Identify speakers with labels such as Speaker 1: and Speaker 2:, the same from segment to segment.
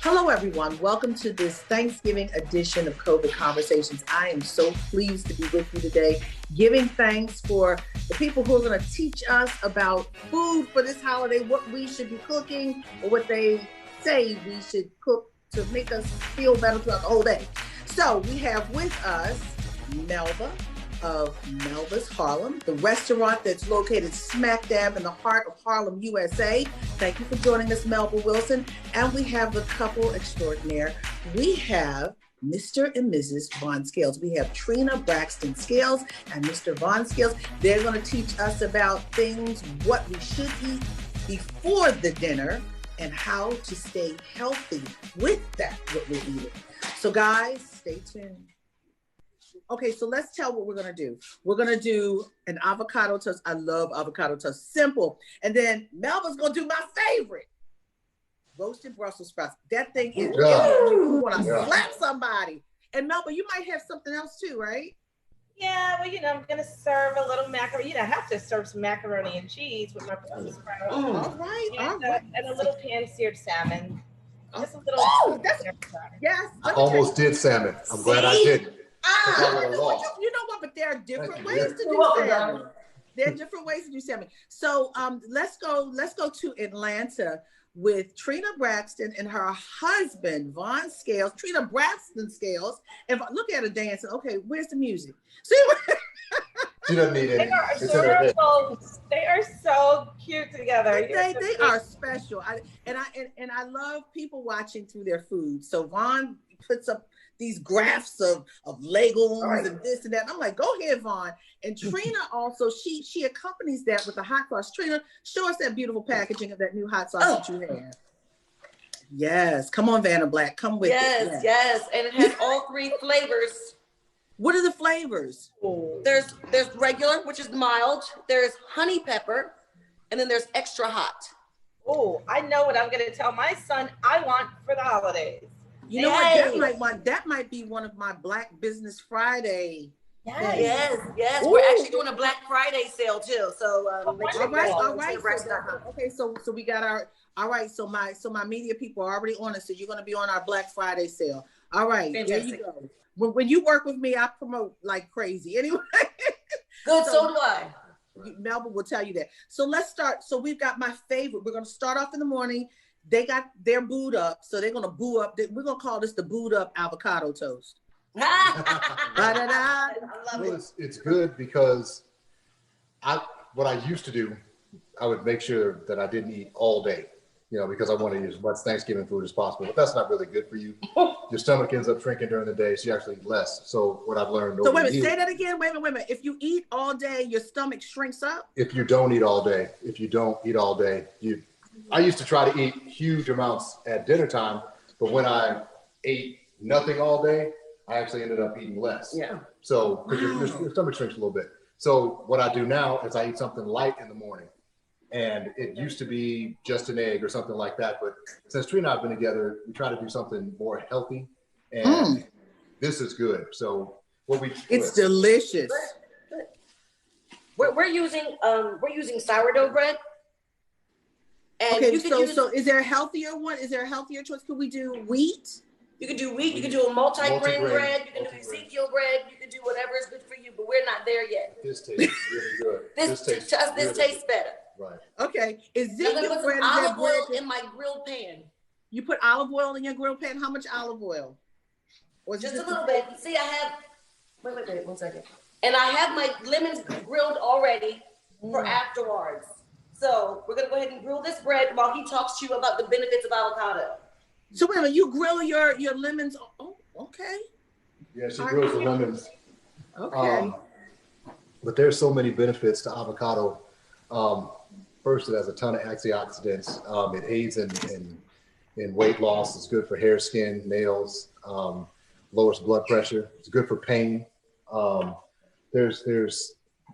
Speaker 1: Hello, everyone. Welcome to this Thanksgiving edition of COVID Conversations. I am so pleased to be with you today, giving thanks for the people who are going to teach us about food for this holiday, what we should be cooking, or what they say we should cook to make us feel better throughout the whole day. So we have with us Melba of Melba's Harlem, the restaurant that's located smack dab in the heart of Harlem, USA. Thank you for joining us, Melba Wilson. And we have the couple extraordinaire. We have Mr. and Mrs. Von Scales. We have Trina Braxton Scales and Mr. Von Scales. They're going to teach us about things, what we should eat before the dinner, and how to stay healthy with that, what we're eating. So guys, stay tuned. Okay, so let's tell what we're gonna do. We're gonna do an avocado toast. I love avocado toast, simple. And then Melba's gonna do my favorite, roasted Brussels sprouts. That thing is, you wanna slap somebody. And Melba, you might have something else too, right?
Speaker 2: Yeah, well, I'm gonna serve a little macaroni. I have to serve some macaroni and cheese with my Brussels sprouts.
Speaker 1: All right.
Speaker 2: And a little pan-seared salmon. Just a little.
Speaker 1: Yes.
Speaker 3: I almost did salmon. I'm glad I did.
Speaker 1: You know what? But there are different ways to do salmon. There are different ways to do salmon. So let's go to Atlanta with Trina Braxton and her husband, Von Scales. Trina Braxton Scales. And look at her dancing. Okay, where's the music? See
Speaker 3: She doesn't need any.
Speaker 2: They are so cute together.
Speaker 1: They are special. I love people watching through their food. So Von puts up these graphs of legumes and this and that. And I'm like, go ahead, Vaughn. And Trina also, she accompanies that with the hot sauce. Trina, show us that beautiful packaging of that new hot sauce that you have. Yes, come on, Vanna Black, come with it.
Speaker 4: Yes, and it has all three flavors.
Speaker 1: What are the flavors?
Speaker 4: There's regular, which is mild. There's honey pepper, and then there's extra hot.
Speaker 2: Oh, I know what I'm gonna tell my son I want for the holidays.
Speaker 1: You know what? That might be one of my Black Business Friday.
Speaker 4: Yes. Ooh. We're actually doing a Black Friday sale too. So
Speaker 1: all right. Okay, so we got our. All right, so my media people are already on it. So you're going to be on our Black Friday sale. All right,
Speaker 4: fantastic.
Speaker 1: There you go. When you work with me, I promote like crazy. Anyway.
Speaker 4: Good. So do I.
Speaker 1: Melba will tell you that. So let's start. So we've got my favorite. We're going to start off in the morning. They got their booed up, so they're gonna boo up. We're gonna call this the booed up avocado toast.
Speaker 4: I love it.
Speaker 3: It's good because what I used to do, I would make sure that I didn't eat all day, because I want to eat as much Thanksgiving food as possible. But that's not really good for you. Your stomach ends up shrinking during the day, so you actually eat less. So what I've learned.
Speaker 1: So wait a minute, say that again. Wait a minute. If you eat all day, your stomach shrinks up.
Speaker 3: If you don't eat all day, I used to try to eat huge amounts at dinner time, but when I ate nothing all day, I actually ended up eating less.
Speaker 4: Yeah.
Speaker 3: So your stomach shrinks a little bit. So what I do now is I eat something light in the morning. And it used to be just an egg or something like that. But since Trina and I have been together, we try to do something more healthy. And this is good. So
Speaker 1: it's delicious.
Speaker 4: We're using sourdough bread. And
Speaker 1: okay, so is there a healthier one? Is there a healthier choice? Could we do wheat?
Speaker 4: You can do wheat. You can do a multi-grain bread. You can do Ezekiel bread. You can do whatever is good for you. But we're not there yet.
Speaker 3: This tastes really good.
Speaker 4: This tastes better.
Speaker 3: Right.
Speaker 1: Okay. Ezekiel bread.
Speaker 4: Olive oil in my grilled pan.
Speaker 1: You put olive oil in your grilled pan. How much olive oil?
Speaker 4: Just a little bit. See, I have. Wait, 1 second. And I have my lemons grilled already for afterwards. So we're gonna go ahead and grill this bread while he talks to you about the benefits of avocado.
Speaker 1: So wait a minute, you grill your lemons? Oh, okay.
Speaker 3: Yeah, she grills the lemons.
Speaker 1: Okay.
Speaker 3: But there's so many benefits to avocado. First, it has a ton of antioxidants. It aids in weight loss. It's good for hair, skin, nails. Lowers blood pressure. It's good for pain.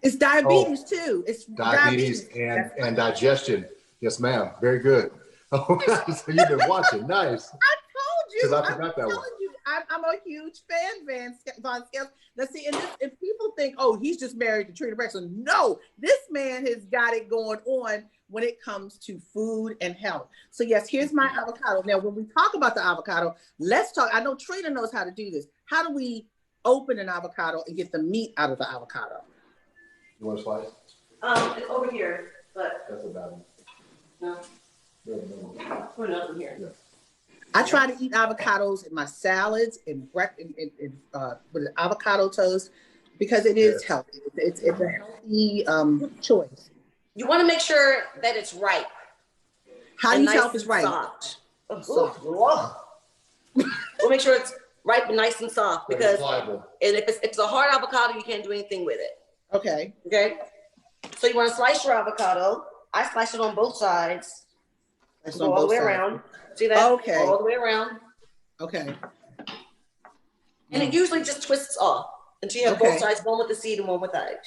Speaker 1: It's diabetes too. It's
Speaker 3: diabetes and digestion. Yes, ma'am. Very good. So you've been watching. Nice.
Speaker 1: I told you.
Speaker 3: Because I forgot that one.
Speaker 1: I'm a huge fan, Von Scales. Now, see, and people think, oh, he's just married to Trina Braxton. No, this man has got it going on when it comes to food and health. So yes, here's my avocado. Now, when we talk about the avocado, let's talk. I know Trina knows how to do this. How do we open an avocado and get the meat out of the avocado?
Speaker 3: You want a slice?
Speaker 4: It's over here, but
Speaker 3: That's a bad one.
Speaker 4: no. Put another one here.
Speaker 3: Yeah.
Speaker 1: I try to eat avocados in my salads and with avocado toast because it is healthy. It's a healthy choice.
Speaker 4: You want to make sure that it's ripe.
Speaker 1: How do you tell if it's ripe?
Speaker 4: Soft. We'll make sure it's ripe and nice and soft because if it's a hard avocado, you can't do anything with it.
Speaker 1: Okay.
Speaker 4: Okay. So you want to slice your avocado. I slice it on both sides. Go all the way around. See that?
Speaker 1: Okay.
Speaker 4: All the way around.
Speaker 1: Okay.
Speaker 4: And it usually just twists off until you have both sides, one with the seed and one without.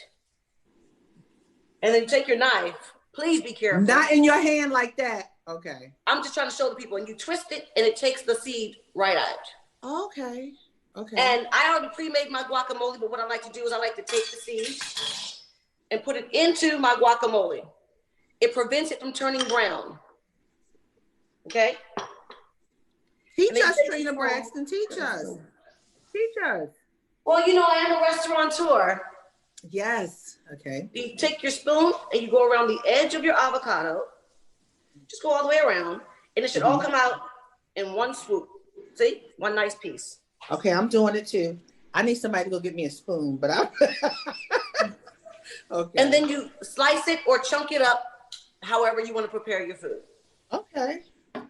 Speaker 4: And then you take your knife. Please be careful.
Speaker 1: Not in your hand like that. Okay.
Speaker 4: I'm just trying to show the people. And you twist it and it takes the seed right out.
Speaker 1: Okay. Okay.
Speaker 4: And I already pre-made my guacamole, but what I like to do is I like to take the seed and put it into my guacamole. It prevents it from turning brown. Okay?
Speaker 1: Teach us, Trina Braxton. Teach us. Teach us.
Speaker 4: Well, you know, I am a restaurateur.
Speaker 1: Yes. Okay.
Speaker 4: You take your spoon and you go around the edge of your avocado. Just go all the way around, and it should all come out in one swoop. See? One nice piece.
Speaker 1: Okay, I'm doing it too. I need somebody to go get me a spoon, but I. Okay.
Speaker 4: And then you slice it or chunk it up however you want to prepare your food.
Speaker 1: Okay.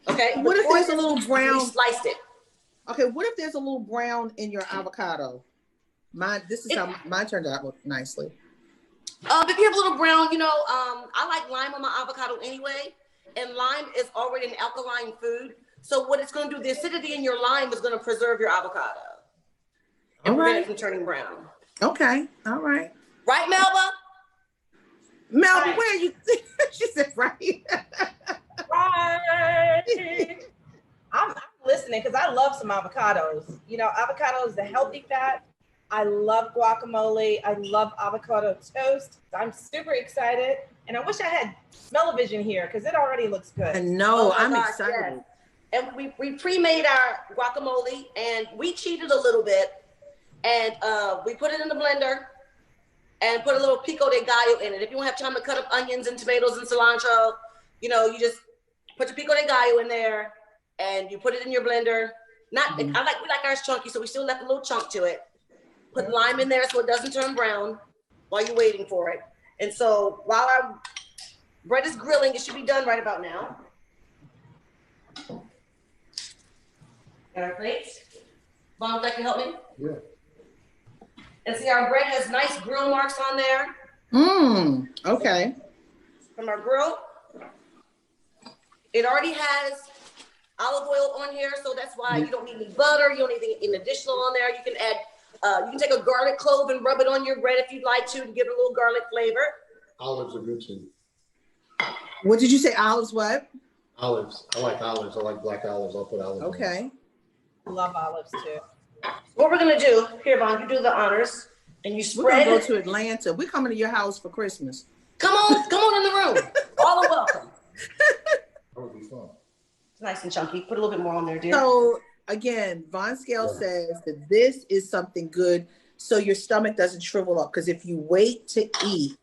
Speaker 4: Okay.
Speaker 1: What if there's a little brown?
Speaker 4: We sliced it.
Speaker 1: Okay. What if there's a little brown in your avocado? This is how mine turned out nicely.
Speaker 4: If you have a little brown, you know, I like lime on my avocado anyway, and lime is already an alkaline food. So what it's going to do, the acidity in your lime is going to preserve your avocado and prevent it from turning brown. Okay.
Speaker 1: All right.
Speaker 4: Right, Melba?
Speaker 1: Melba, right. Where are you? She said, right.
Speaker 2: Right. I'm listening because I love some avocados. You know, avocado is a healthy fat. I love guacamole. I love avocado toast. I'm super excited. And I wish I had smell-o-vision here because it already looks good.
Speaker 1: I know. I'm excited.
Speaker 4: Yes. And we pre-made our guacamole and we cheated a little bit. And we put it in the blender and put a little pico de gallo in it. If you don't have time to cut up onions and tomatoes and cilantro, you know, you just put your pico de gallo in there and you put it in your blender. We like ours chunky, so we still left a little chunk to it. Put lime in there so it doesn't turn brown while you're waiting for it. And so while our bread is grilling, it should be done right about now. Got our plates? Vaughn, would you like to help me?
Speaker 3: Yeah.
Speaker 4: And see, our bread has nice grill marks on there.
Speaker 1: Okay.
Speaker 4: From our grill. It already has olive oil on here, so that's why you don't need any butter. You don't need anything additional on there. You can add, you can take a garlic clove and rub it on your bread if you'd like to give it a little garlic flavor.
Speaker 3: Olives are good too.
Speaker 1: What did you say? Olives what?
Speaker 3: Olives. I like olives. I like black olives. I'll put olives
Speaker 1: Okay.
Speaker 2: I love olives too.
Speaker 4: What we're gonna do, here, Vaughn, you do the honors and you spread.
Speaker 1: We're gonna go to Atlanta. We're coming to your house for Christmas.
Speaker 4: Come on in the room. All are welcome.
Speaker 3: That would be fun.
Speaker 4: It's nice and chunky. Put a little bit more on there, dear.
Speaker 1: So again, Von Scale says that this is something good so your stomach doesn't shrivel up. Because if you wait to eat,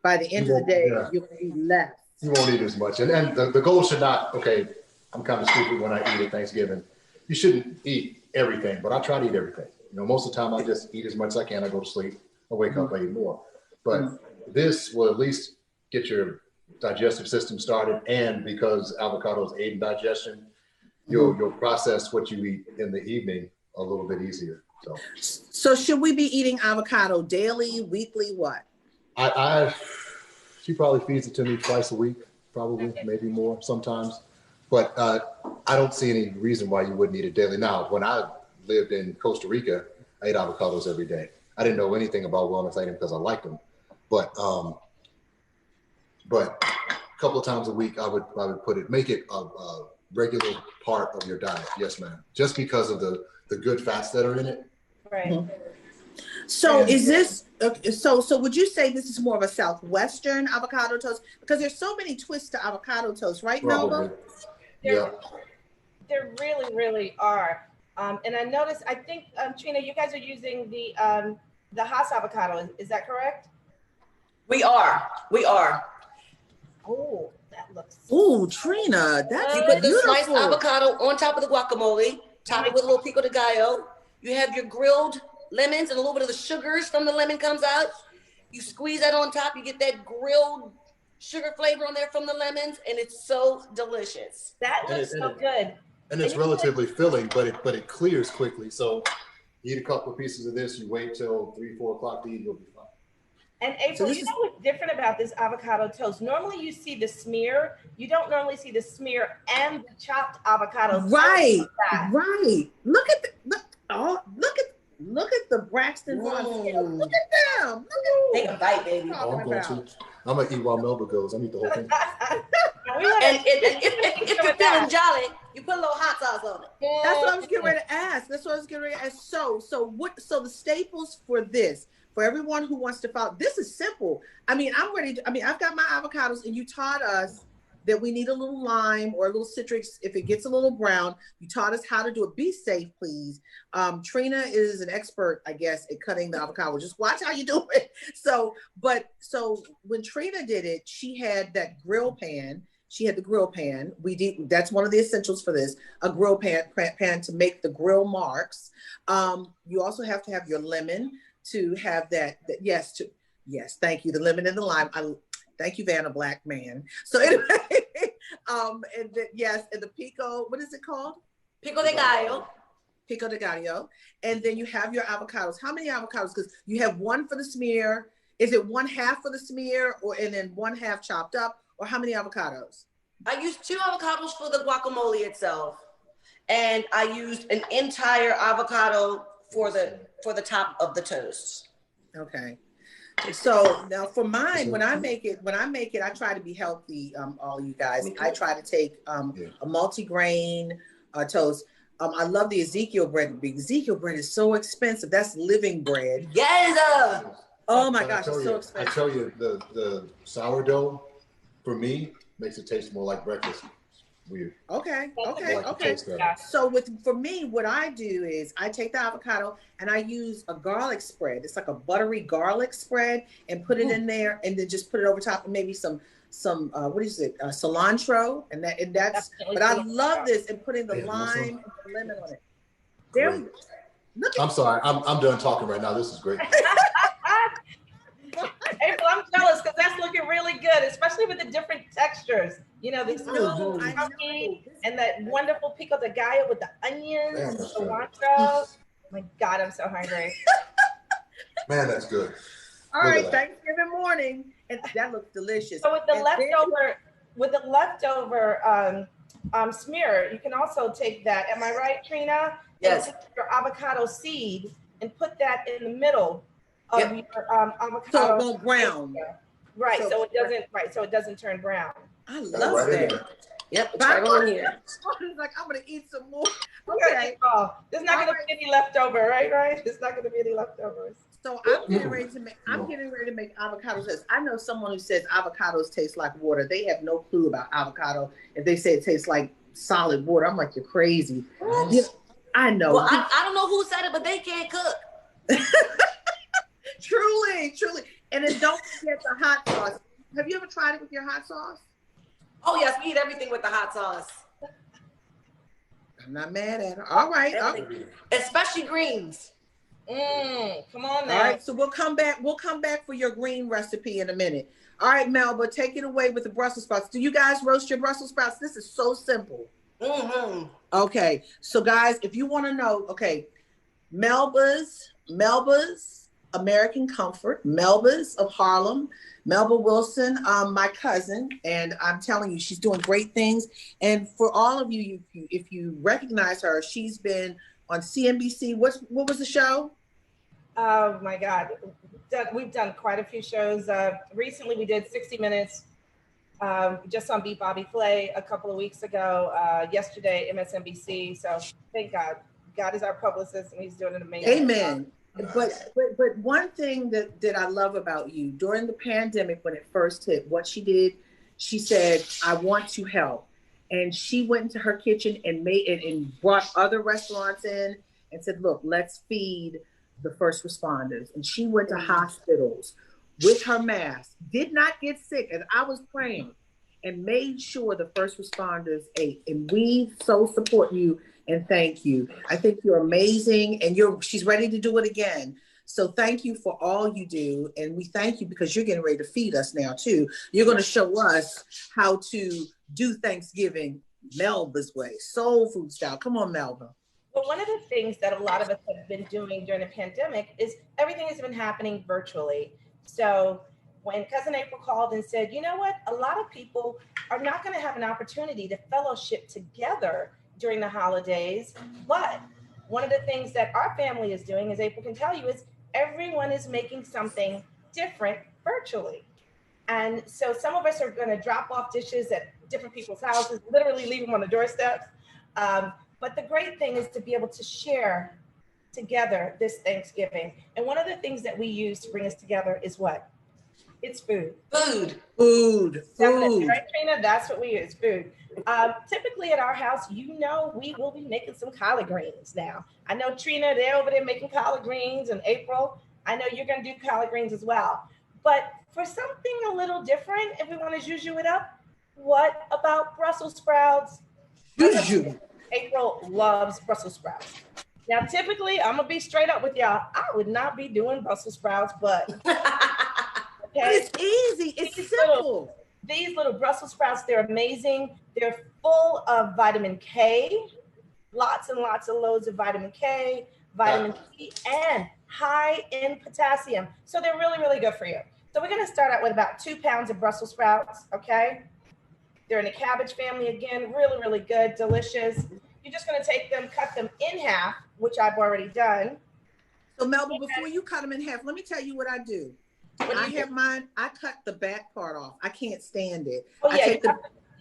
Speaker 1: by the end of the day, you're gonna eat less.
Speaker 3: You won't eat as much. And the goal should not, okay, I'm kind of stupid when I eat at Thanksgiving. You shouldn't eat everything, but I try to eat everything. You know, most of the time I just eat as much as I can. I go to sleep. I wake up, I eat more. But this will at least get your digestive system started. And because avocados aid in digestion, you'll process what you eat in the evening a little bit easier.
Speaker 1: So should we be eating avocado daily, weekly, what?
Speaker 3: She probably feeds it to me twice a week, probably, maybe more sometimes. But I don't see any reason why you wouldn't eat it daily. Now, when I lived in Costa Rica, I ate avocados every day. I didn't know anything about wellness items because I liked them. But a couple of times a week, I would make it a regular part of your diet. Yes, ma'am. Just because of the good fats that are in it.
Speaker 2: Right.
Speaker 1: So is this Okay, so would you say this is more of a Southwestern avocado toast? Because there's so many twists to avocado toast, right,
Speaker 3: Probably.
Speaker 1: Melba?
Speaker 3: Yeah.
Speaker 2: There really, really are. And I noticed, I think, Trina, you guys are using the Haas avocado. Is that correct?
Speaker 4: We are.
Speaker 2: Oh, that looks.
Speaker 1: Oh, Trina, that's
Speaker 4: You put the
Speaker 1: beautiful.
Speaker 4: sliced avocado on top of the guacamole, top it with a little pico de gallo. You have your grilled lemons and a little bit of the sugars from the lemon comes out. You squeeze that on top, you get that grilled sugar flavor on there from the lemons, and it's so delicious.
Speaker 2: That looks so good.
Speaker 3: And it's relatively filling, but it clears quickly. So you eat a couple of pieces of this, you wait till 3, 4 o'clock to eat, you'll be fine.
Speaker 2: And April, you know what's different about this avocado toast? Normally you see the smear. You don't normally see the smear and the chopped avocado.
Speaker 1: Right, right. Look at the Braxton. Look at them. Look at them.
Speaker 4: Take a bite, baby.
Speaker 3: I'm gonna eat while Melba goes. I eat the whole thing.
Speaker 4: And if you're feeling jolly, you put a little hot sauce on it.
Speaker 1: That's what I was getting ready to ask. So the staples for this, for everyone who wants to follow, this is simple. I've got my avocados, and you taught us that we need a little lime or a little citrus if it gets a little brown. You taught us how to do it. Be safe, please. Trina is an expert, I guess, at cutting the avocado. Just watch how you do it. So when Trina did it, she had that grill pan. She had the grill pan. That's one of the essentials for this, a grill pan to make the grill marks. You also have to have your lemon to have that. Yes, thank you. The lemon and the lime. Thank you, Vanna Black man. So anyway, and the pico, what is it called?
Speaker 4: Pico de gallo.
Speaker 1: Pico de gallo. And then you have your avocados. How many avocados? Because you have one for the smear. Is it 1/2 for the smear, and then 1/2 chopped up? Or how many avocados?
Speaker 4: I used 2 avocados for the guacamole itself. And I used an entire avocado for the top of the toast.
Speaker 1: Okay. So now for mine, when I make it, I try to be healthy. All you guys, I try to take a multi-grain toast. I love the Ezekiel bread. The Ezekiel bread is so expensive. That's living bread.
Speaker 4: Yes.
Speaker 1: Oh my gosh, it's so expensive.
Speaker 3: I tell you, the sourdough for me makes it taste more like breakfast. Weird.
Speaker 1: Okay.
Speaker 3: Yeah.
Speaker 1: So for me, what I do is I take the avocado and I use a garlic spread. It's like a buttery garlic spread, and put it in there, and then just put it over top, and maybe some what is it? Cilantro, and that's. But I love this, and putting the lime and the lemon on it.
Speaker 3: I'm sorry, I'm done talking right now. This is great.
Speaker 2: April, I'm jealous because that's looking really good, especially with the different textures. You know, the smooth and that wonderful pico de gallo with the onions and the cilantro. My God, I'm so hungry.
Speaker 3: Man, that's good.
Speaker 1: All right, Thanksgiving morning, and that looks delicious.
Speaker 2: So with the leftover smear, you can also take that. Am I right, Trina?
Speaker 4: Yes.
Speaker 2: And take your avocado seed and put that in the middle of your avocado.
Speaker 1: So it won't brown.
Speaker 2: Right. So it doesn't turn brown.
Speaker 1: I love that.
Speaker 4: Yep. It's right on here.
Speaker 1: Like, I'm gonna eat some more.
Speaker 2: Okay. There's not gonna be any leftover, right? There's not gonna be any leftovers.
Speaker 1: So I'm getting ready to make avocado toast. I know someone who says avocados taste like water. They have no clue about avocado. If they say it tastes like solid water, I'm like, you're crazy. Yeah, I know.
Speaker 4: Well, I don't know who said it, but they can't cook.
Speaker 1: Truly. And then don't forget the hot sauce. Have you ever tried it with your hot sauce?
Speaker 4: Oh yes, we eat everything with the hot sauce.
Speaker 1: I'm not mad at her. All right.
Speaker 4: Especially greens.
Speaker 2: Come on now.
Speaker 1: All right, so we'll come back for your green recipe in a minute. All right, Melba, take it away with the Brussels sprouts. Do you guys roast your Brussels sprouts? This is so simple.
Speaker 4: Mm-hmm.
Speaker 1: Okay, so guys, if you want to know, Melba's American Comfort, Melba's of Harlem, Melba Wilson, my cousin, and I'm telling you, she's doing great things. And for all of you, if you recognize her, she's been on CNBC. What was the show?
Speaker 2: Oh my God, we've done quite a few shows. Recently, we did 60 Minutes just on Beat Bobby Flay a couple of weeks ago. Yesterday, MSNBC. So thank God. God is our publicist, and He's doing an amazing job.
Speaker 1: But one thing that I love about you during the pandemic when it first hit, what she did, she said, "I want to help," and she went into her kitchen and made it and brought other restaurants in and said, "Look, let's feed the first responders." And she went to hospitals with her mask, did not get sick, and I was praying, and made sure the first responders ate. And we so support you and thank you. I think you're amazing, and she's ready to do it again. So thank you for all you do, and we thank you because you're getting ready to feed us now too. You're going to show us how to do Thanksgiving Melba's way, soul food style. Come on, Melba.
Speaker 2: Well, one of the things that a lot of us have been doing during the pandemic is everything has been happening virtually. So when Cousin April called and said, you know what, a lot of people are not going to have an opportunity to fellowship together during the holidays, but one of the things that our family is doing, as April can tell you, is everyone is making something different virtually. And so some of us are going to drop off dishes at different people's houses, literally leave them on the doorsteps. But the great thing is to be able to share together this Thanksgiving. And one of the things that we use to bring us together is what? It's food.
Speaker 1: Food.
Speaker 2: Definitely, right, Trina? That's what we use, food. Typically at our house, you know, we will be making some collard greens now. I know Trina, they're over there making collard greens, and April, I know you're going to do collard greens as well. But for something a little different, if we want to juju it up, what about Brussels sprouts?
Speaker 1: Juju.
Speaker 2: April loves Brussels sprouts. Now, typically, I'm going to be straight up with y'all. I would not be doing Brussels sprouts, but
Speaker 1: But it's easy. It's simple.
Speaker 2: These little Brussels sprouts, they're amazing. They're full of vitamin K, lots and lots of loads of vitamin K, vitamin C, and high in potassium. So they're really, really good for you. So we're going to start out with about 2 pounds of Brussels sprouts, okay? They're in the cabbage family again, really, really good, delicious. You're just going to take them, cut them in half, which I've already done.
Speaker 1: So Melba, before you cut them in half, let me tell you what I do. I have mine, I cut the back part off. I can't stand it.
Speaker 2: Oh, yeah,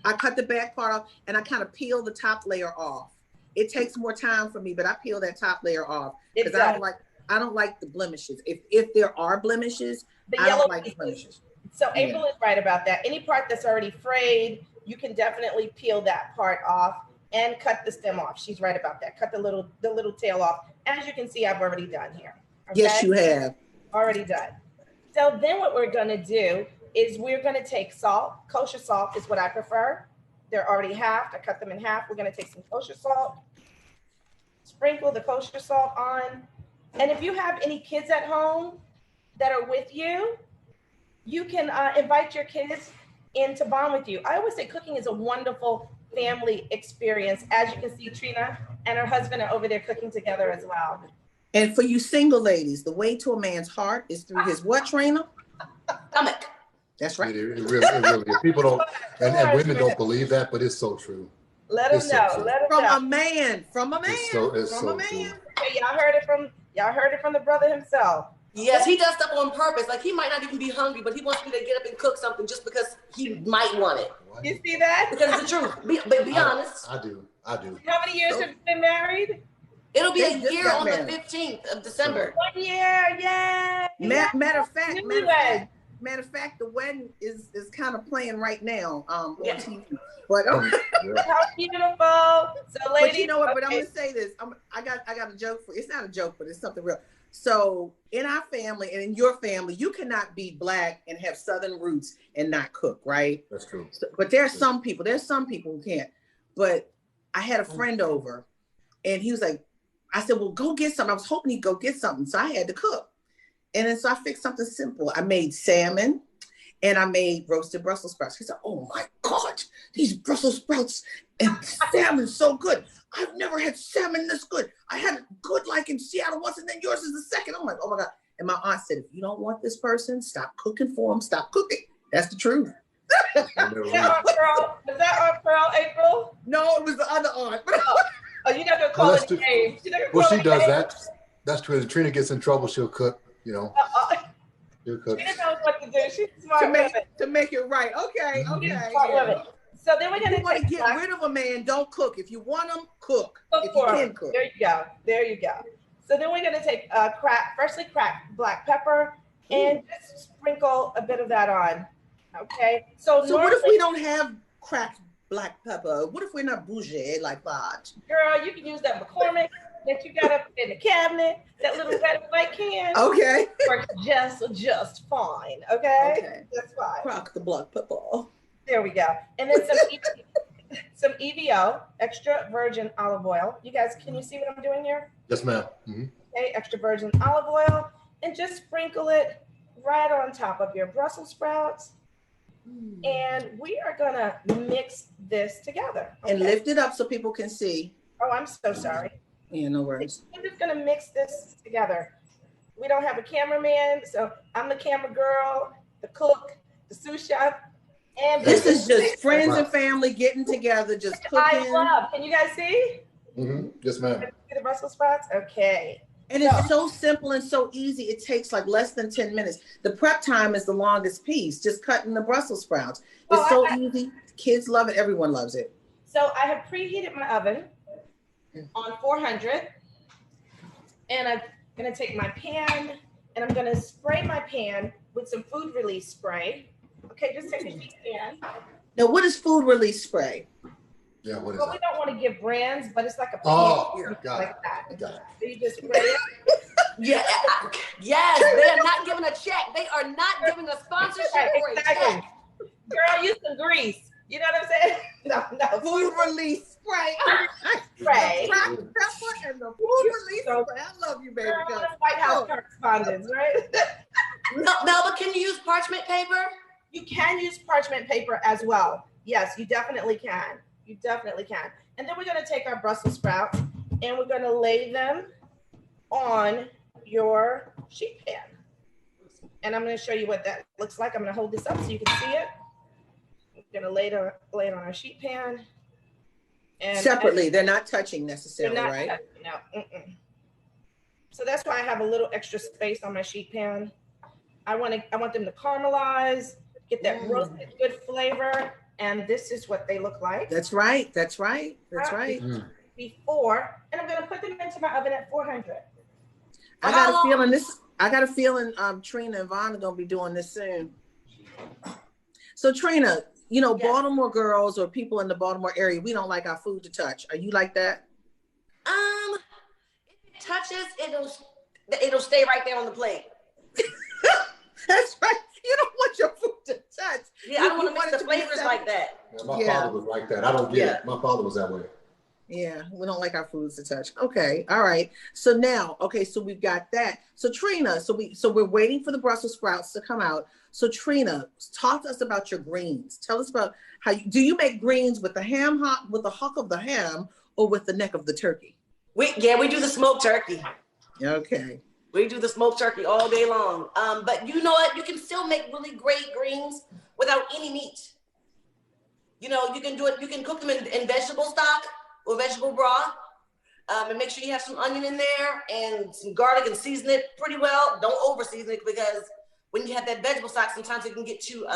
Speaker 1: I cut the back part off and I kind of peel the top layer off. It takes more time for me, but I peel that top layer off because I don't like the blemishes. If there are blemishes, I don't like the blemishes.
Speaker 2: So April is right about that. Any part that's already frayed, you can definitely peel that part off and cut the stem off. She's right about that. Cut the little tail off. As you can see, I've already done here. Okay?
Speaker 1: Yes, you have.
Speaker 2: Already done. So then what we're going to do is we're going to take salt. Kosher salt is what I prefer. They're already halved. I cut them in half. We're going to take some kosher salt, sprinkle the kosher salt on. And if you have any kids at home that are with you, you can invite your kids in to bond with you. I always say cooking is a wonderful family experience. As you can see, Trina and her husband are over there cooking together as well.
Speaker 1: And for you single ladies, the way to a man's heart is through his what, Trina?
Speaker 4: Stomach.
Speaker 1: That's right.
Speaker 3: It really is. People don't, and women don't believe that, but it's so true.
Speaker 2: Let them know. Let them
Speaker 1: know.
Speaker 2: From a man.
Speaker 3: It's so true.
Speaker 2: Okay, y'all heard it from the brother himself.
Speaker 4: Yes, he does stuff on purpose. Like he might not even be hungry, but he wants me to get up and cook something just because he might want it.
Speaker 2: You see that?
Speaker 4: Because it's the truth. Be honest.
Speaker 3: I do.
Speaker 2: How many years have you been married?
Speaker 4: It'll be a year on the 15th of December.
Speaker 2: 1 year, yay!
Speaker 1: Matter of fact, the wedding is kind of playing right now on TV. But
Speaker 2: how beautiful! So, ladies,
Speaker 1: but you know what? But I'm gonna say this. I got a joke for. It's not a joke, but it's something real. So in our family and in your family, you cannot be Black and have Southern roots and not cook, right?
Speaker 3: That's true.
Speaker 1: So, but there's some people who can't. But I had a friend over, and he was like, I said, well, go get something. I was hoping he'd go get something. So I had to cook. And then so I fixed something simple. I made salmon and I made roasted Brussels sprouts. He said, oh my God, these Brussels sprouts and salmon so good. I've never had salmon this good. I had it good like in Seattle once and then yours is the second. I'm like, oh my God. And my aunt said, if you don't want this person, stop cooking for them, stop cooking. That's the truth.
Speaker 2: Was that Aunt Pearl, April?
Speaker 1: No, it was the other aunt.
Speaker 2: Oh, you're not gonna call it name.
Speaker 3: Well, she does that. That's true. If Trina gets in trouble, she'll cook. You know, she'll cook.
Speaker 2: Trina knows what to do. She's smart
Speaker 1: to make it right. Okay.
Speaker 2: So then we're gonna
Speaker 1: want to get rid of a man. Don't cook. If you want him, cook.
Speaker 2: If you can cook. There you go. So then we're going to take freshly cracked black pepper and just sprinkle a bit of that on. Okay. So
Speaker 1: what if we don't have cracked black pepper? What if we're not bougie like that?
Speaker 2: Girl, you can use that McCormick that you got up in the cabinet, that little red and white can.
Speaker 1: Okay.
Speaker 2: Works just fine. Okay.
Speaker 1: Okay.
Speaker 2: That's fine.
Speaker 1: Crack the black pepper.
Speaker 2: There we go. And then some EVO, extra virgin olive oil. You guys, can you see what I'm doing here?
Speaker 3: Yes, ma'am. Mm-hmm.
Speaker 2: Okay, extra virgin olive oil, and just sprinkle it right on top of your Brussels sprouts. And we are gonna mix this together. Okay?
Speaker 1: And lift it up so people can see.
Speaker 2: Oh, I'm so sorry.
Speaker 1: Yeah, no worries.
Speaker 2: We're just gonna mix this together. We don't have a cameraman, so I'm the camera girl, the cook, the sous chef. And
Speaker 1: This is just friends and family getting together, just cooking.
Speaker 2: Can you guys see?
Speaker 3: Mm-hmm. Yes, ma'am.
Speaker 2: See the Brussels sprouts? Okay.
Speaker 1: And it's so simple and so easy. It takes like less than 10 minutes. The prep time is the longest piece, just cutting the Brussels sprouts. It's so easy. Kids love it. Everyone loves it.
Speaker 2: So I have preheated my oven on 400. And I'm going to take my pan and I'm going to spray my pan with some food release spray. Okay, just take a sheet pan.
Speaker 1: Now, what is food release spray?
Speaker 3: Yeah, what is
Speaker 2: Well,
Speaker 3: that?
Speaker 2: we don't want to give brands, but it's like a pan
Speaker 3: Got
Speaker 2: like
Speaker 3: it.
Speaker 2: that.
Speaker 3: Got it.
Speaker 2: So you just spray it.
Speaker 4: Yes, they are not giving a check. They are not giving a sponsorship or a check.
Speaker 2: Girl, use some grease. You know what I'm saying? No.
Speaker 1: Food release spray.
Speaker 2: Spray.
Speaker 1: The cracked pepper and the food release spray. I love you, baby.
Speaker 2: Girl, White House correspondence, right?
Speaker 4: Melba, can you use parchment paper?
Speaker 2: You can use parchment paper as well. Yes, you definitely can. You definitely can. And then we're going to take our Brussels sprouts and we're going to lay them on your sheet pan. And I'm going to show you what that looks like. I'm going to hold this up so you can see it. We're going to lay it on our sheet pan. And
Speaker 1: separately, they're not touching necessarily, right?
Speaker 2: No. So that's why I have a little extra space on my sheet pan. I want them to caramelize, get that roasted good flavor. And this is what they look like.
Speaker 1: That's right. That's right. That's right.
Speaker 2: Before, and I'm going to put them into my oven at 400.
Speaker 1: I got a feeling Trina and Vaughn are going to be doing this soon. So Trina, you know, yes. Baltimore girls or people in the Baltimore area, we don't like our food to touch. Are you like that?
Speaker 4: If it touches, it'll stay right there on the plate.
Speaker 1: That's right. You don't want your food to touch.
Speaker 4: Yeah, I don't want to mix the flavors like that.
Speaker 3: Yeah, my father was like that. I don't get it. My father was that way.
Speaker 1: Yeah, we don't like our foods to touch. Okay, all right. So now, so we've got that. So Trina, so we're waiting for the Brussels sprouts to come out. So Trina, talk to us about your greens. Tell us about how do you make greens with the ham hock, with the huck of the ham, or with the neck of the turkey?
Speaker 4: We do the smoked turkey.
Speaker 1: Okay.
Speaker 4: We do the smoked turkey all day long. But you know what? You can still make really great greens without any meat. You know, you can do it. You can cook them in vegetable stock or vegetable broth. And make sure you have some onion in there and some garlic and season it pretty well. Don't over season it because when you have that vegetable stock, sometimes it can get too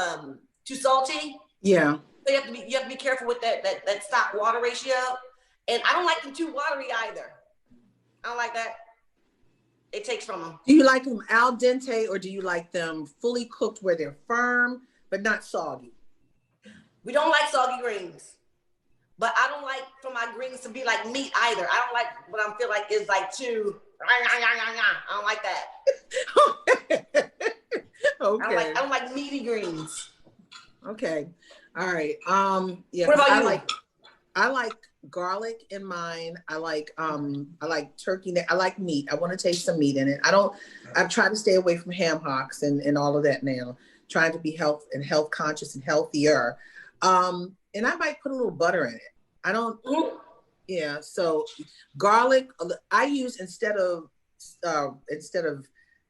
Speaker 4: salty.
Speaker 1: Yeah.
Speaker 4: So you have to be careful with that stock water ratio. And I don't like them too watery either. I don't like that. It takes from them.
Speaker 1: Do you like them al dente or do you like them fully cooked where they're firm but not soggy?
Speaker 4: We don't like soggy greens, but I don't like for my greens to be like meat either. I don't like what I feel like is like too. I don't like that.
Speaker 1: Okay.
Speaker 4: I don't like meaty greens.
Speaker 1: Okay. All right. Yeah.
Speaker 4: What about you?
Speaker 1: I like garlic in mine. I like turkey neck. I like meat. I want to taste some meat in it. I've tried to stay away from ham hocks and all of that now, trying to be health conscious and healthier. And I might put a little butter in it. Yeah. So garlic, I use instead of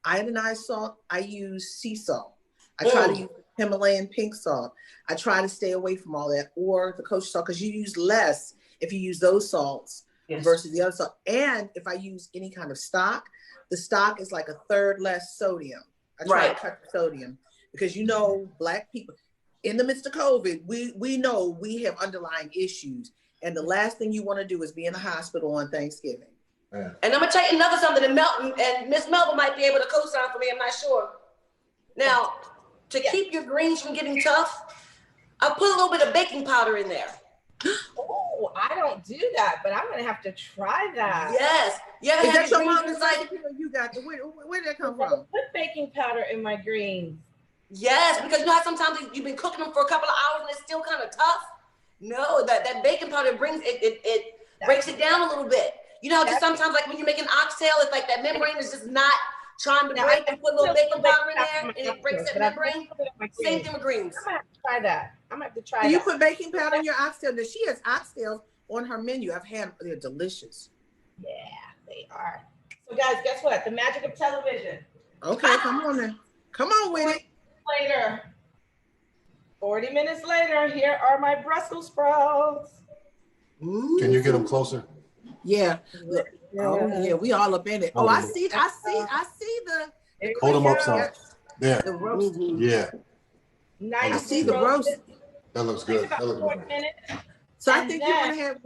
Speaker 1: iodinized salt, I use sea salt. I try to use Himalayan pink salt. I try to stay away from all that, or the kosher salt, because you use less if you use those salts versus the other salt. And if I use any kind of stock, the stock is like a third less sodium. I try to cut the sodium because Black people in the midst of COVID, we know we have underlying issues, and the last thing you want to do is be in the hospital on Thanksgiving.
Speaker 3: Yeah.
Speaker 4: And I'm gonna tell you another something, and Miss Melba might be able to co-sign for me, I'm not sure. Now, to keep your greens from getting tough, I put a little bit of baking powder in there.
Speaker 2: Oh, I don't do that, but I'm gonna have to try that.
Speaker 4: Yes. You ever
Speaker 1: Is
Speaker 4: had
Speaker 1: that your
Speaker 4: your greens
Speaker 1: mom's
Speaker 4: like?
Speaker 1: recipe or you got? Where did that come
Speaker 2: I
Speaker 1: from?
Speaker 2: put baking powder in my greens.
Speaker 4: Yes, because you know how sometimes you've been cooking them for a couple of hours and it's still kind of tough. No, that baking powder brings it breaks it down a little bit. You know, just sometimes like when you make an oxtail, it's like that membrane is just not trying to break, and put a little baking powder in there and it breaks that membrane. Same thing with greens.
Speaker 2: I'm gonna have to try that. I'm gonna have to try
Speaker 1: Do
Speaker 2: that.
Speaker 1: you put baking powder in your oxtail? Now, she has oxtails on her menu. I've had, they're delicious.
Speaker 2: Yeah, they are. So guys, guess what? The magic of television.
Speaker 1: Okay, come on then. Come on with it.
Speaker 2: Later. 40 minutes later, here are my Brussels sprouts.
Speaker 1: Ooh.
Speaker 3: Can you get them closer?
Speaker 1: Yeah. Look. Oh yeah, we all up in it. Oh, I see the.
Speaker 3: Hold them up some. There.
Speaker 1: The roast.
Speaker 3: Yeah.
Speaker 2: Nice.
Speaker 1: I see the roast.
Speaker 3: That looks good. That looks
Speaker 2: 4
Speaker 3: good.
Speaker 2: minutes.
Speaker 1: So I
Speaker 2: And
Speaker 1: think
Speaker 2: then,
Speaker 1: you're gonna have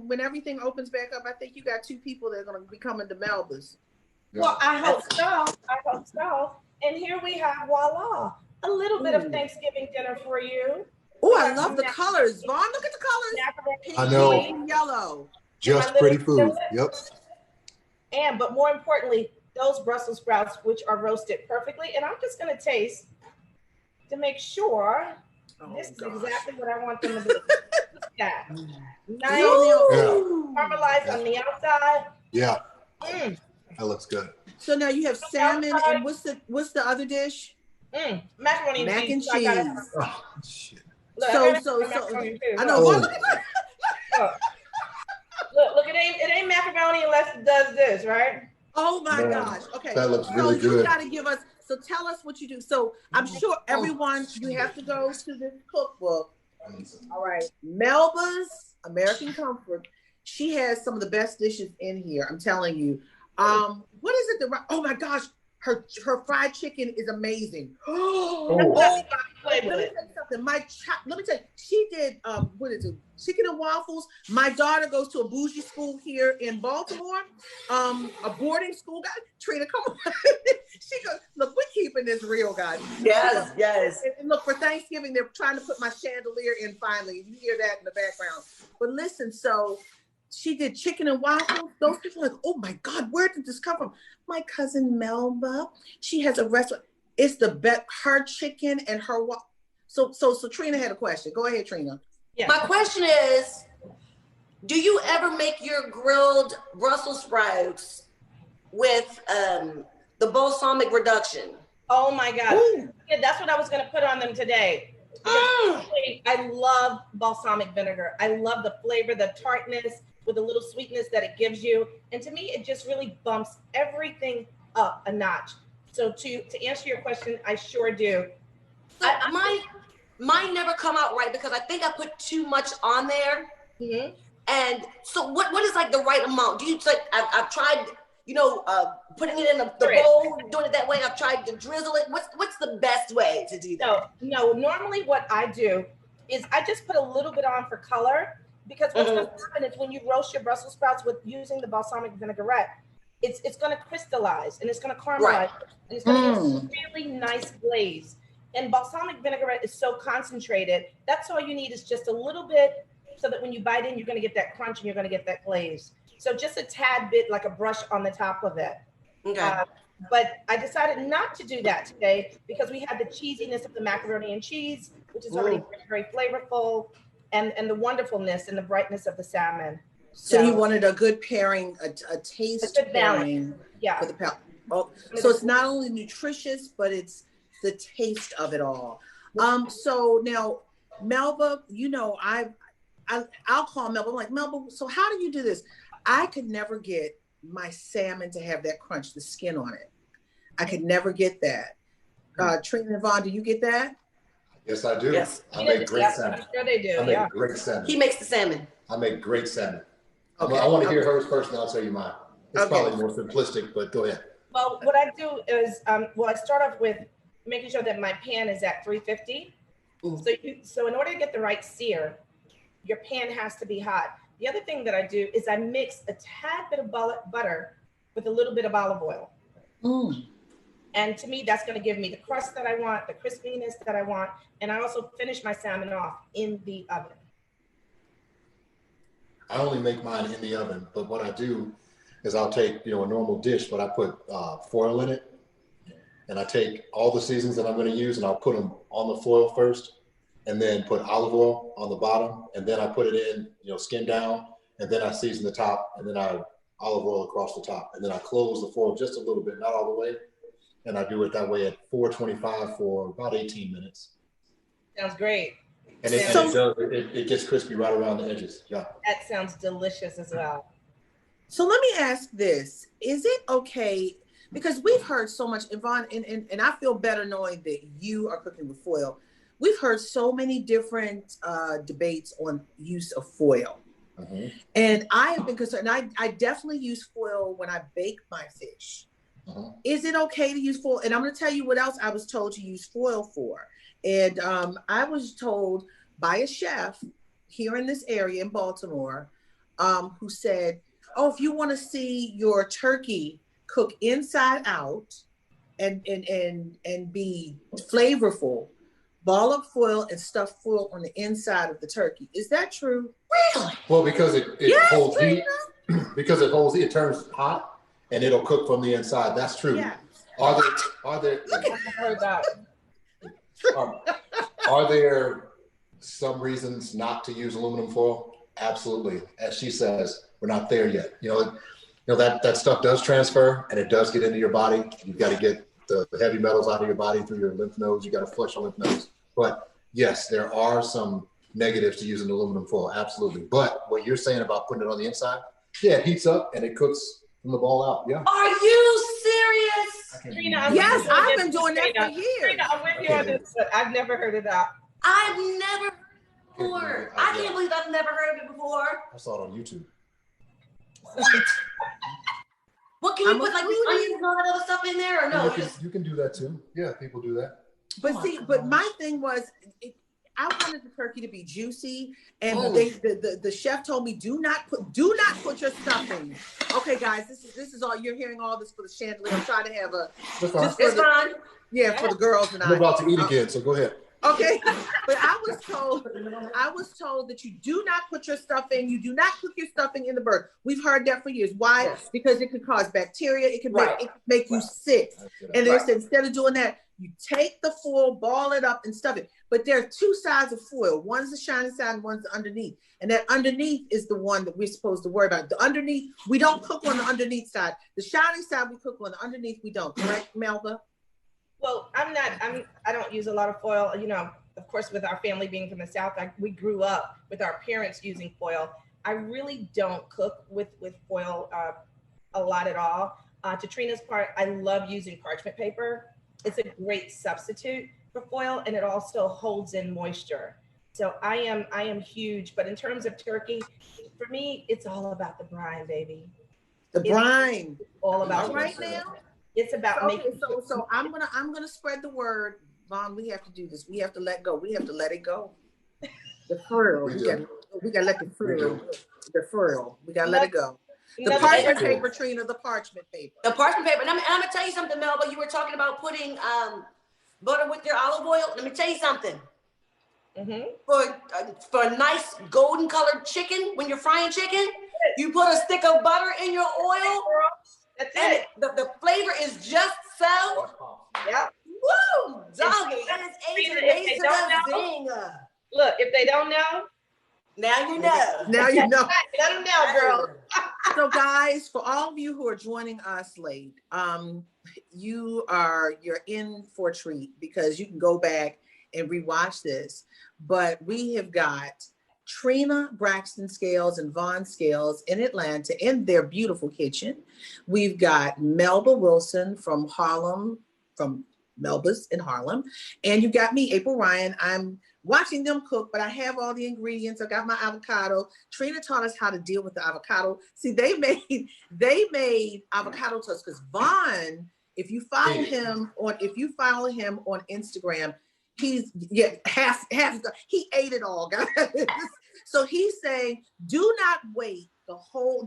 Speaker 1: when everything opens back up. I think you got 2 people that are gonna be coming to Melba's.
Speaker 2: well, I hope so. I hope so. And here we have, voila, a little bit of Thanksgiving dinner for you.
Speaker 1: Oh, I love the colors, Vaughn. Look at the colors. Pink,
Speaker 3: I know.
Speaker 1: green, and yellow.
Speaker 3: Just pretty food. Yep.
Speaker 2: But more importantly, those Brussels sprouts, which are roasted perfectly. And I'm just going to taste to make sure this is exactly what I want them to be. Yeah. Nice, caramelized on the outside.
Speaker 3: Yeah. That looks good.
Speaker 1: So now you have salmon and what's the other dish?
Speaker 2: Macaroni and
Speaker 1: Mac
Speaker 2: cheese.
Speaker 1: and cheese.
Speaker 3: Oh, shit.
Speaker 2: Look,
Speaker 1: So I know.
Speaker 3: Oh.
Speaker 1: Well, look at that.
Speaker 2: Look, it ain't macaroni unless it does this, right?
Speaker 1: Oh my gosh. Okay.
Speaker 3: That looks
Speaker 1: So
Speaker 3: really
Speaker 1: you
Speaker 3: good.
Speaker 1: gotta give us. So tell us what you do. So I'm sure everyone, you have to go to this cookbook. All right. Melba's American Comfort. She has some of the best dishes in here. I'm telling you. What is it? Oh my gosh. Her fried chicken is amazing. Let me tell you something. Let me tell you, she did what is it? Chicken and waffles. My daughter goes to a bougie school here in Baltimore, a boarding school. Guys, Trina, come on. She goes, look, we're keeping this real, guys.
Speaker 4: Yes, yes.
Speaker 1: And look, for Thanksgiving, they're trying to put my chandelier in finally. You hear that in the background. But listen, so she did chicken and waffles. Those people are like, oh my God, where did this come from? My cousin Melba, she has a restaurant. It's the best, her chicken and her So Trina had a question. Go ahead, Trina.
Speaker 2: Yeah.
Speaker 4: My question is, do you ever make your grilled Brussels sprouts with the balsamic reduction?
Speaker 2: Oh my God. Yeah, that's what I was going to put on them today. I love balsamic vinegar. I love the flavor, the tartness with the little sweetness that it gives you. And to me, it just really bumps everything up a notch. So to answer your question, I sure do.
Speaker 4: So mine never come out right because I think I put too much on there.
Speaker 2: Mm-hmm.
Speaker 4: And so what is like the right amount? Do you like, I've tried, putting it in the bowl, doing it that way. I've tried to drizzle it. What's the best way to do that?
Speaker 2: No, normally what I do is I just put a little bit on for color, because what's going to happen is when you roast your Brussels sprouts with using the balsamic vinaigrette, it's going to crystallize and it's going to caramelize and it's going to get a really nice glaze. And balsamic vinaigrette is so concentrated. That's all you need is just a little bit, so that when you bite in, you're going to get that crunch and you're going to get that glaze. So just a tad bit, like a brush on the top of it.
Speaker 4: Okay.
Speaker 2: But I decided not to do that today because we had the cheesiness of the macaroni and cheese, which is already very, very flavorful, and the wonderfulness and the brightness of the salmon.
Speaker 1: So you wanted a good pairing, a taste pairing for the palate. Oh, so it's not only nutritious, but it's the taste of it all. So now, Melba, I'll call Melba. I'm like, Melba, so how do you do this? I could never get my salmon to have that crunch, the skin on it. I could never get that. Trina and Vaughn, do you get that?
Speaker 3: Yes, I do.
Speaker 4: Yes.
Speaker 3: I make great salmon.
Speaker 2: I'm sure they do.
Speaker 3: I make great salmon.
Speaker 4: He makes the salmon.
Speaker 3: I make great salmon.
Speaker 1: Okay.
Speaker 3: I want to hear hers first, and I'll tell you mine. It's probably more simplistic, but go ahead.
Speaker 2: Well, what I do is, I start off with making sure that my pan is at 350. So in order to get the right sear, your pan has to be hot. The other thing that I do is I mix a tad bit of butter with a little bit of olive oil. And to me, that's going to give me the crust that I want, the crispiness that I want. And I also finish my salmon off in the oven.
Speaker 3: I only make mine in the oven, but what I do is I'll take, a normal dish, but I put foil in it. And I take all the seasonings that I'm going to use and I'll put them on the foil first and then put olive oil on the bottom. And then I put it in, skin down, and then I season the top, and then I olive oil across the top. And then I close the foil just a little bit, not all the way. And I do it that way at 425 for about 18 minutes.
Speaker 2: Sounds great.
Speaker 3: And it gets crispy right around the edges. Yeah.
Speaker 2: That sounds delicious as well.
Speaker 1: So let me ask this. Is it okay, because we've heard so much, Yvonne, and I feel better knowing that you are cooking with foil. We've heard so many different debates on use of foil. Mm-hmm. And I have been concerned. I definitely use foil when I bake my fish. Mm-hmm. Is it okay to use foil? And I'm going to tell you what else I was told to use foil for. And I was told by a chef here in this area in Baltimore who said, oh, if you want to see your turkey cook inside out and be flavorful, ball up foil and stuff foil on the inside of the turkey. Is that true?
Speaker 4: Really?
Speaker 3: Well, because it holds heat, because it holds heat, it turns hot and it'll cook from the inside. That's true. Yeah. Are there
Speaker 2: I heard that.
Speaker 3: Are there some reasons not to use aluminum foil? Absolutely. As she says, we're not there yet. That stuff does transfer and it does get into your body. You've got to get the heavy metals out of your body through your lymph nodes. You got to flush your lymph nodes. But yes, there are some negatives to using aluminum foil. Absolutely. But what you're saying about putting it on the inside, yeah, it heats up and it cooks from the ball out. Yeah.
Speaker 4: Are you serious?
Speaker 2: Trina,
Speaker 1: yes, I've been doing that for years.
Speaker 2: Trina, I'm with you on this, but I've never heard of that.
Speaker 4: I've never heard of it before. I can't believe I've never heard of it before.
Speaker 3: I saw it on YouTube.
Speaker 4: What can you put, like onions and all that other stuff in there, or no?
Speaker 3: You can do that too. Yeah, people do that.
Speaker 1: But but my thing was, I wanted the turkey to be juicy, and the chef told me do not put your stuffing. Okay, guys, this is all you're hearing. All this for the chandelier. I'm trying to have
Speaker 4: it's fine.
Speaker 1: Yeah, for the girls and
Speaker 3: I'm about to eat again, so go ahead.
Speaker 1: Okay, but I was told that you do not put your stuffing, you do not cook your stuffing in the bird. We've heard that for years. Why? Yes. Because it could cause bacteria. It can make you sick. And they said instead of doing that, you take the foil, ball it up, and stuff it. But there are two sides of foil. One's the shiny side, and one's the underneath. And that underneath is the one that we're supposed to worry about. The underneath, we don't cook on the underneath side. The shiny side we cook on. The underneath we don't. Correct, Melba?
Speaker 2: Well, I don't use a lot of foil. Of course, with our family being from the South, we grew up with our parents using foil. I really don't cook with foil a lot at all. To Trina's part, I love using parchment paper. It's a great substitute for foil, and it also holds in moisture. So I am huge, but in terms of turkey, for me, it's all about the brine, baby.
Speaker 1: The brine.
Speaker 2: It's all about
Speaker 1: right now.
Speaker 2: It's about making.
Speaker 1: So I'm gonna spread the word, Vaughn. We have to do this. We have to let go. We have to let it go. The frill. We gotta let the frill. The frill. We gotta let it go. The parchment paper, Trina. The parchment paper.
Speaker 4: The parchment paper. And I'm gonna tell you something, Melba. You were talking about putting butter with your olive oil. Let me tell you something. Mm-hmm. For a nice golden colored chicken, when you're frying chicken, you put a stick of butter in your oil.
Speaker 2: That's it.
Speaker 4: The flavor is just so.
Speaker 2: Yeah.
Speaker 4: Woo! Doggy. That is Asian zing.
Speaker 2: Look, if they don't know,
Speaker 4: now you know.
Speaker 1: Now you know.
Speaker 2: Let them know, girl.
Speaker 1: So, guys, for all of you who are joining us late, you're in for a treat because you can go back and rewatch this. But we have got Trina Braxton Scales and Vaughn Scales in Atlanta in their beautiful kitchen. We've got Melba Wilson from Harlem, from Melba's in Harlem. And you got me, April Ryan. I'm watching them cook, but I have all the ingredients. I got my avocado. Trina taught us how to deal with the avocado. See, they made avocado toast because Vaughn, if you follow him on Instagram, half, he ate it all, guys. So he's saying, do not wait the whole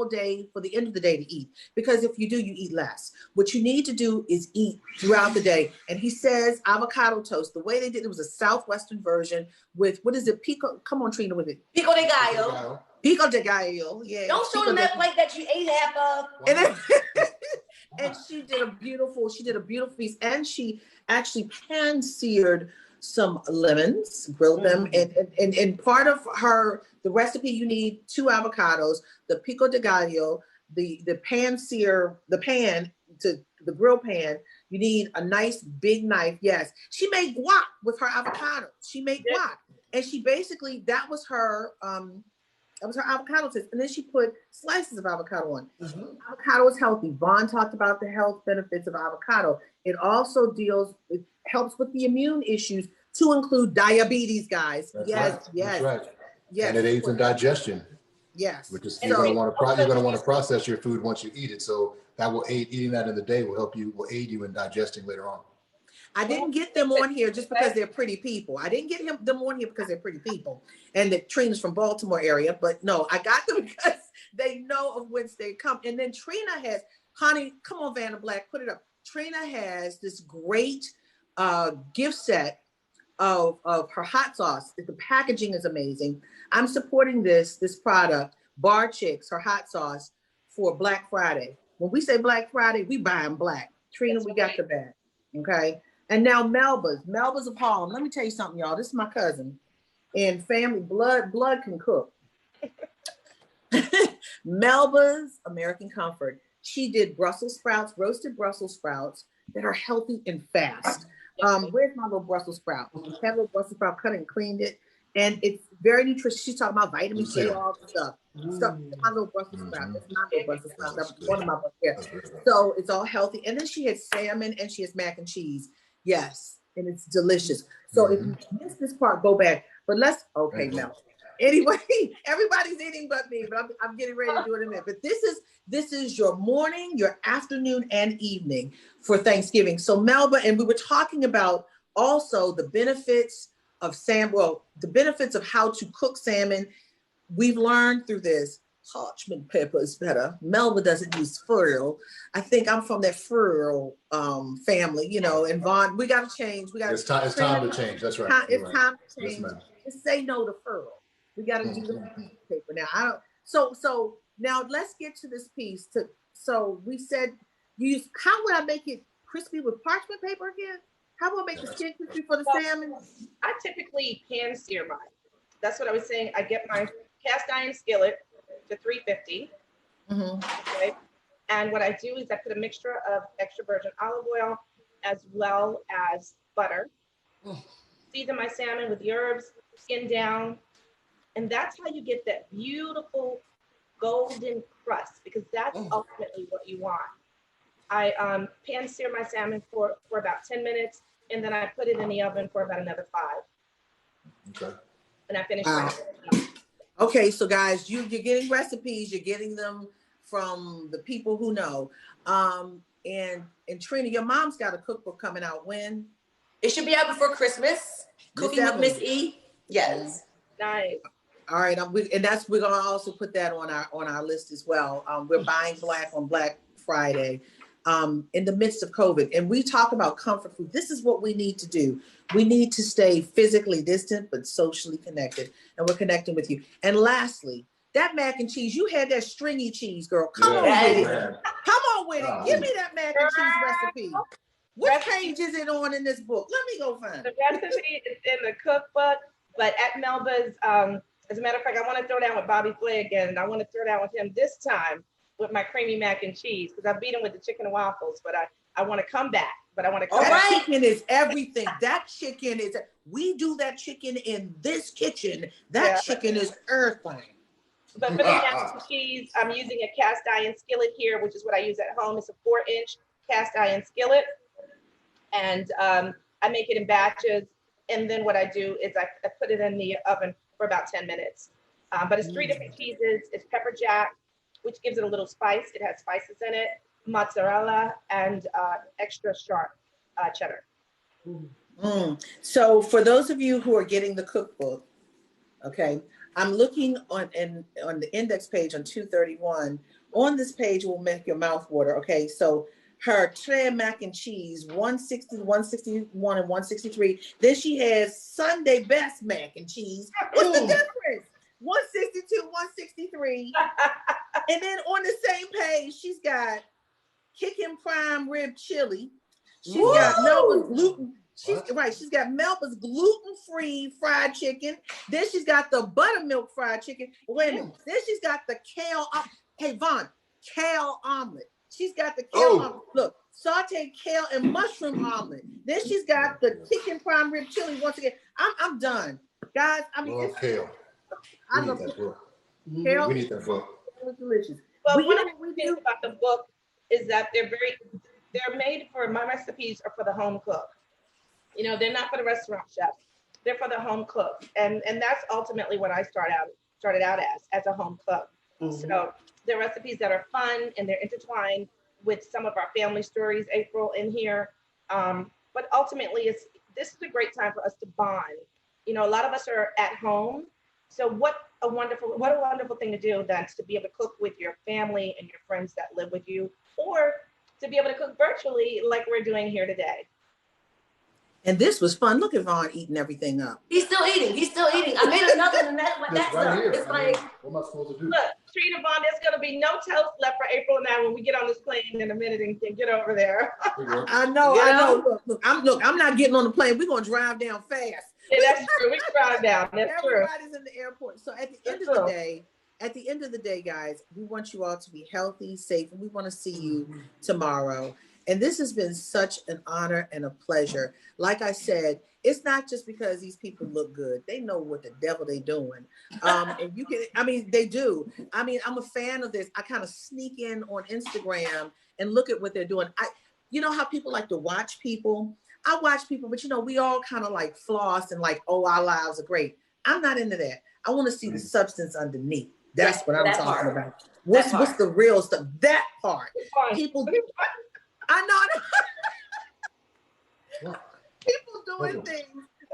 Speaker 1: day for the end of the day to eat, because if you do, you eat less. What you need to do is eat throughout the day. And he says avocado toast, the way they did it was a Southwestern version with, what is it? Pico, come on, Trina, with it.
Speaker 4: Pico de gallo.
Speaker 1: Pico de gallo, yeah.
Speaker 4: Don't show them that plate that you ate half of.
Speaker 1: And, then, and she did a beautiful piece, and she actually pan-seared some lemons, grilled them, and part of the recipe, you need 2 avocados, the pico de gallo, the grill pan. You need a nice big knife. Yes, she made guac with her avocado. She made guac, and she basically that was her avocado toast, and then she put slices of avocado on. Avocado is healthy. Vaughn talked about the health benefits of avocado. It also helps with the immune issues, to include diabetes, guys.
Speaker 3: That's
Speaker 1: yes,
Speaker 3: right.
Speaker 1: yes,
Speaker 3: That's right.
Speaker 1: yes.
Speaker 3: And it aids in digestion.
Speaker 1: Yes.
Speaker 3: Which is you're going to want to process your food once you eat it. So that will aid, eating that in the day will aid you in digesting later on.
Speaker 1: I didn't get them on here just because they're pretty people. I didn't get them on here because they're pretty people. And that Trina's from Baltimore area, but no, I got them because they know of whence they come. And then Trina has, honey, come on, Vanna Black, put it up. Trina has this great gift set of her hot sauce. The packaging is amazing. I'm supporting this product, Bar Chicks, her hot sauce, for Black Friday. When we say Black Friday, we buy them black. Trina, we got the bag. Okay. And now Melba's of Harlem. Let me tell you something, y'all. This is my cousin. And family, blood can cook. Melba's American Comfort. She did Brussels sprouts, roasted Brussels sprouts that are healthy and fast. Where's my little Brussels sprout? I have a little Brussels sprout, cut and cleaned it. And it's very nutritious. She's talking about vitamin C, all the stuff. My little Brussels sprout. That's my little Brussels sprout. That's one of my books here. So it's all healthy. And then she has salmon and she has mac and cheese. Yes. And it's delicious. So if you miss this part, go back. But okay, Mel. Anyway, everybody's eating but me, but I'm getting ready to do it in a minute. But this is your morning, your afternoon, and evening for Thanksgiving. So Melba, and we were talking about also the benefits of salmon, the benefits of how to cook salmon. We've learned through this, parchment paper is better. Melba doesn't use foil. I think I'm from that foil family, and Vaughn, we got to change.
Speaker 3: It's time to change. That's right.
Speaker 1: It's time to change. Just say no to foil. We got to do the paper now. So now let's get to this piece. So we said, how would I make it crispy with parchment paper again? How would I make the skin crispy for the salmon?
Speaker 2: I typically pan sear mine. That's what I was saying. I get my cast iron skillet to 350. Okay. And what I do is I put a mixture of extra virgin olive oil as well as butter. Season my salmon with the herbs, skin down. And that's how you get that beautiful golden crust, because that's ultimately what you want. I pan sear my salmon for about 10 minutes, and then I put it in the oven for about another 5. Okay. And I finish my
Speaker 1: Okay, so guys, you're getting recipes, you're getting them from the people who know. And Trina, your mom's got a cookbook coming out when?
Speaker 4: It should be out before Christmas. Cooking with Miss E. Yes.
Speaker 2: Nice.
Speaker 1: All right, we're gonna also put that on our list as well. We're buying black on Black Friday, in the midst of COVID, and we talk about comfort food. This is what we need to do. We need to stay physically distant but socially connected, and we're connecting with you. And lastly, that mac and cheese. You had that stringy cheese, girl. Come on with it. Come on with it. Give me that mac and cheese recipe. What page is it on in this book? Let me go find it.
Speaker 2: The recipe is in the cookbook, but at Melba's. As a matter of fact, I want to throw down with Bobby Flay again, and I want to throw down with him this time with my creamy mac and cheese, because I beat him with the chicken and waffles, but I want to come back. But I want to come back.
Speaker 1: That chicken is everything. That chicken is, we do that chicken in this kitchen. That chicken is everything.
Speaker 2: But for the mac and cheese, I'm using a cast iron skillet here, which is what I use at home. It's a 4-inch cast iron skillet. And I make it in batches. And then what I do is I put it in the oven for about 10 minutes. But it's 3 different cheeses. It's pepper jack, which gives it a little spice. It has spices in it, mozzarella, and extra sharp cheddar.
Speaker 1: So for those of you who are getting the cookbook, okay, I'm looking on the index page on 231. On this page will make your mouth water. Okay, so her Trina mac and cheese, 160, 161, and 163. Then she has Sunday best mac and cheese. What's the difference? 162, 163. And then on the same page, she's got Kickin' Prime Rib Chili. She's got Melba's gluten. She's got Melba's gluten-free fried chicken. Then she's got the buttermilk fried chicken. Wait a minute. Then she's got the kale. Hey Vaughn, kale omelet. She's got the kale omelet. Look, sauteed kale and mushroom omelet. Then she's got the Kickin' Prime Rib Chili. Once again, I'm done, guys. I mean,
Speaker 3: love kale.
Speaker 1: I love
Speaker 3: that book.
Speaker 1: Kale.
Speaker 3: We need that book.
Speaker 1: It's delicious.
Speaker 2: Well, one of the things about the book is that they're made for, my recipes are for the home cook. You know, they're not for the restaurant chefs. They're for the home cook. And that's ultimately what I started out as a home cook. So they're recipes that are fun and they're intertwined with some of our family stories, April, in here. But ultimately, this is a great time for us to bond. You know, a lot of us are at home. So what a wonderful thing to do, that's to be able to cook with your family and your friends that live with you, or to be able to cook virtually like we're doing here today.
Speaker 1: And this was fun. Look at Vaughn eating everything up.
Speaker 4: He's still eating. I made another and that's
Speaker 3: right here.
Speaker 4: It's like,
Speaker 3: what am I supposed to do?
Speaker 2: Look, Trina, Vaughn, there's going to be no toast left for April and I when we get on this plane in a minute and get over there.
Speaker 1: I know. Look, I'm not getting on the plane. We're going to drive down fast.
Speaker 2: Yeah, that's true. We can drive down. That's true.
Speaker 1: Everybody's in the airport. So at the end of the day, guys, we want you all to be healthy, safe, and we want to see you tomorrow. And this has been such an honor and a pleasure. Like I said, it's not just because these people look good. They know what the devil they doing. And they do. I mean, I'm a fan of this. I kind of sneak in on Instagram and look at what they're doing. You know how people like to watch people? I watch people, but we all kind of like floss and like, oh, our lives are great. I'm not into that. I want to see the substance underneath. That's what I'm talking about. What's the real stuff? That part. People, I know. People doing things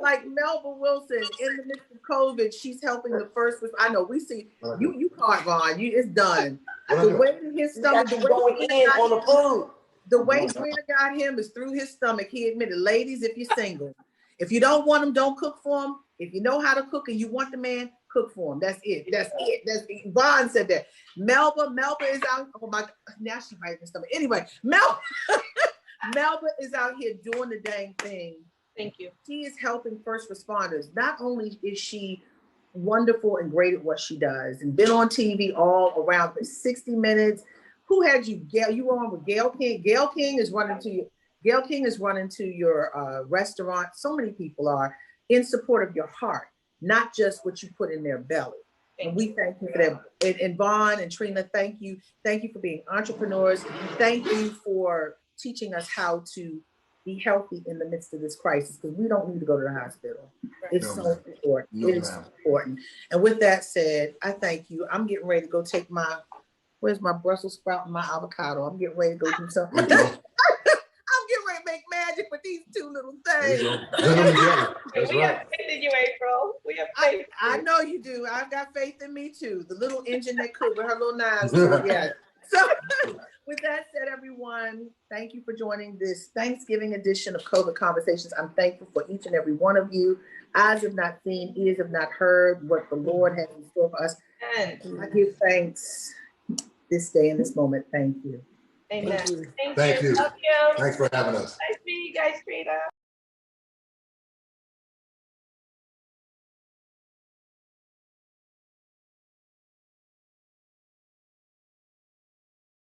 Speaker 1: like Melba Wilson in the midst of COVID. She's helping the first. I know we see you caught Vaughn. It's done. The way that his stomach
Speaker 4: going in on the food.
Speaker 1: The way Trina got him is through his stomach. He admitted, ladies, if you're single, if you don't want him, don't cook for him. If you know how to cook and you want the man, cook for him. That's it. That's it. Vaughn said that. Melba is out. Oh my God. Now she's biting his stomach. Anyway, Melba is out here doing the dang thing.
Speaker 2: Thank you. She
Speaker 1: is helping first responders. Not only is she wonderful and great at what she does and been on TV all around for 60 Minutes. Who had you, Gail? You were on with Gail King. Gail King is running to your restaurant. So many people are in support of your heart, not just what you put in their belly. And we thank you for that. And Vaughn and Trina, thank you. Thank you for being entrepreneurs. Thank you for teaching us how to be healthy in the midst of this crisis, because we don't need to go to the hospital. It's so important. It is important. And with that said, I thank you. I'm getting ready to go take where's my Brussels sprout and my avocado? I'm getting ready to go do something. I'm getting ready to make magic with these two little things.
Speaker 2: We have faith in you, April. We have faith.
Speaker 1: I know you do. I've got faith in me too. The little engine that could with her little knives. Yeah. So with that said, everyone, thank you for joining this Thanksgiving edition of COVID Conversations. I'm thankful for each and every one of you. Eyes have not seen, ears have not heard what the Lord has in store for us. I give thanks this day and this moment. Thank you.
Speaker 2: Amen.
Speaker 3: Thank you.
Speaker 2: Love you.
Speaker 3: Thanks for having us.
Speaker 2: Nice to meet you guys, Trina.